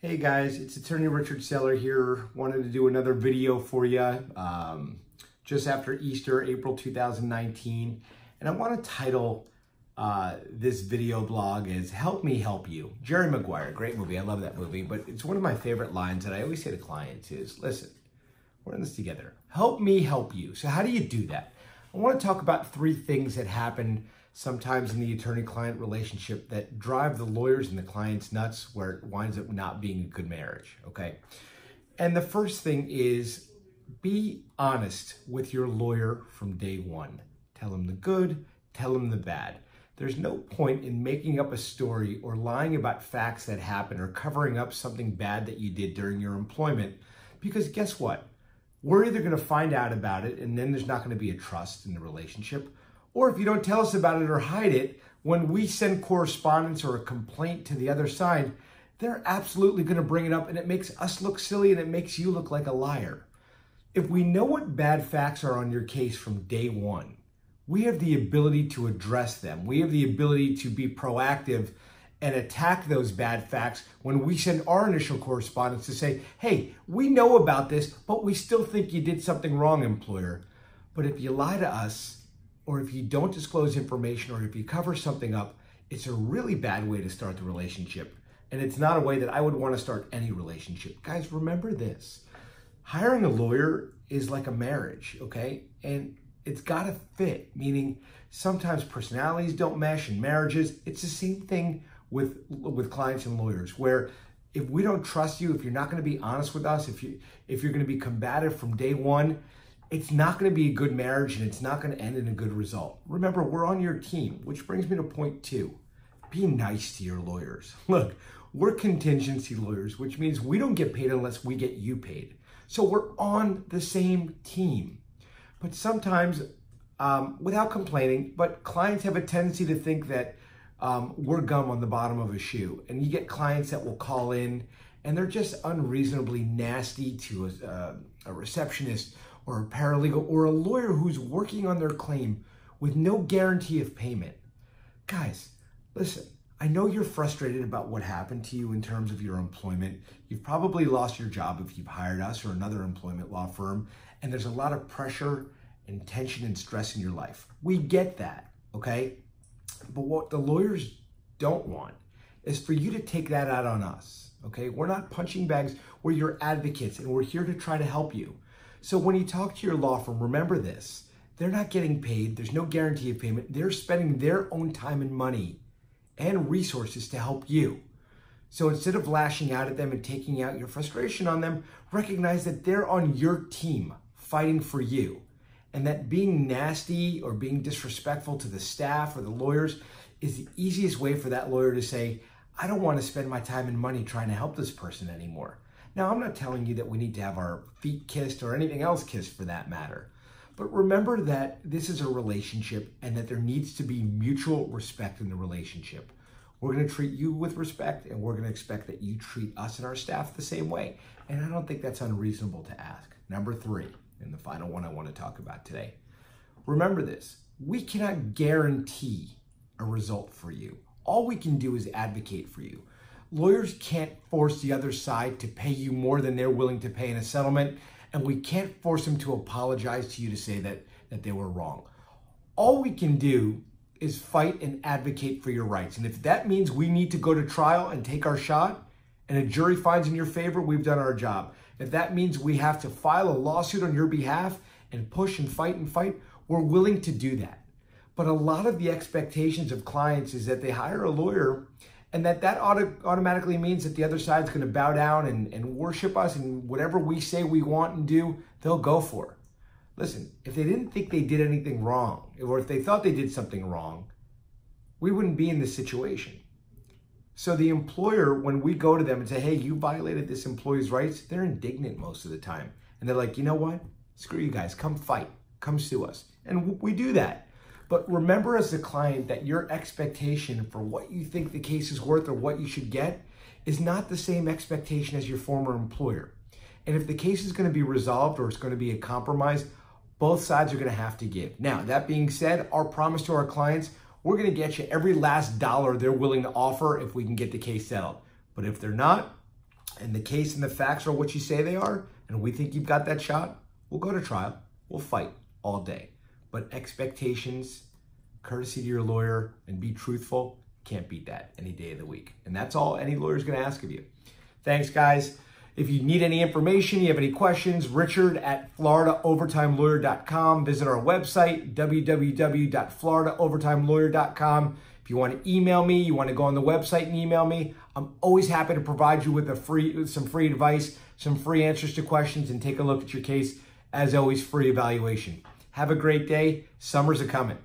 Hey guys, it's attorney Richard Seller here. Wanted to do another video for you just after Easter, April 2019. And I want to title this video blog as Help Me Help You. Jerry Maguire, great movie. I love that movie. But it's one of my favorite lines that I always say to clients is, listen, we're in this together. Help me help you. So how do you do that? I want to talk about 3 things that happen sometimes in the attorney-client relationship that drive the lawyers and the clients nuts, where it winds up not being a good marriage, okay? And the first thing is be honest with your lawyer from day one. Tell him the good, tell him the bad. There's no point in making up a story or lying about facts that happen or covering up something bad that you did during your employment, because guess what? We're either going to find out about it and then there's not going to be a trust in the relationship, or if you don't tell us about it or hide it, when we send correspondence or a complaint to the other side, they're absolutely going to bring it up, and it makes us look silly and it makes you look like a liar. If we know what bad facts are on your case from day one, we have the ability to address them. We have the ability to be proactive and attack those bad facts when we send our initial correspondence to say, hey, we know about this, but we still think you did something wrong, employer. But if you lie to us, or if you don't disclose information, or if you cover something up, it's a really bad way to start the relationship. And it's not a way that I would want to start any relationship. Guys, remember this. Hiring a lawyer is like a marriage, okay? And it's got to fit, meaning sometimes personalities don't mesh in marriages. It's the same thing with clients and lawyers, where if we don't trust you, if you're not going to be honest with us, if you're going to be combative from day one, it's not going to be a good marriage, and it's not going to end in a good result. Remember, we're on your team, which brings me to point 2. Be nice to your lawyers. Look, we're contingency lawyers, which means we don't get paid unless we get you paid. So we're on the same team. But sometimes, without complaining, but clients have a tendency to think that we're gum on the bottom of a shoe. And you get clients that will call in, and they're just unreasonably nasty to a receptionist or a paralegal or a lawyer who's working on their claim with no guarantee of payment. Guys, listen, I know you're frustrated about what happened to you in terms of your employment. You've probably lost your job if you've hired us or another employment law firm, and there's a lot of pressure and tension and stress in your life. We get that, okay? But what the lawyers don't want is for you to take that out on us, okay? We're not punching bags. We're your advocates, and we're here to try to help you. So when you talk to your law firm, remember this. They're not getting paid. There's no guarantee of payment. They're spending their own time and money and resources to help you. So instead of lashing out at them and taking out your frustration on them, recognize that they're on your team fighting for you. And that being nasty or being disrespectful to the staff or the lawyers is the easiest way for that lawyer to say, I don't want to spend my time and money trying to help this person anymore. Now, I'm not telling you that we need to have our feet kissed or anything else kissed for that matter. But remember that this is a relationship and that there needs to be mutual respect in the relationship. We're going to treat you with respect, and we're going to expect that you treat us and our staff the same way. And I don't think that's unreasonable to ask. Number 3, and the final one I want to talk about today. Remember this. We cannot guarantee a result for you. All we can do is advocate for you. Lawyers can't force the other side to pay you more than they're willing to pay in a settlement, and we can't force them to apologize to you to say that they were wrong. All we can do is fight and advocate for your rights. And if that means we need to go to trial and take our shot, and a jury finds in your favor, we've done our job. If that means we have to file a lawsuit on your behalf and push and fight, we're willing to do that. But a lot of the expectations of clients is that they hire a lawyer, and that automatically means that the other side's going to bow down and worship us, and whatever we say we want and do, they'll go for. Listen, if they didn't think they did anything wrong, or if they thought they did something wrong, we wouldn't be in this situation. So the employer, when we go to them and say, hey, you violated this employee's rights, they're indignant most of the time. And they're like, you know what? Screw you guys. Come fight. Come sue us. And we do that. But remember as a client that your expectation for what you think the case is worth or what you should get is not the same expectation as your former employer. And if the case is going to be resolved or it's going to be a compromise, both sides are going to have to give. Now, that being said, our promise to our clients, we're going to get you every last dollar they're willing to offer if we can get the case settled. But if they're not, and the case and the facts are what you say they are, and we think you've got that shot, we'll go to trial. We'll fight all day. But expectations, courtesy to your lawyer, and be truthful, can't beat that any day of the week. And that's all any lawyer's going to ask of you. Thanks, guys. If you need any information, you have any questions, Richard at FloridaOvertimeLawyer.com. Visit our website, www.FloridaOvertimeLawyer.com. If you want to email me, you want to go on the website and email me, I'm always happy to provide you with some free advice, some free answers to questions, and take a look at your case. As always, free evaluation. Have a great day. Summer's a-coming.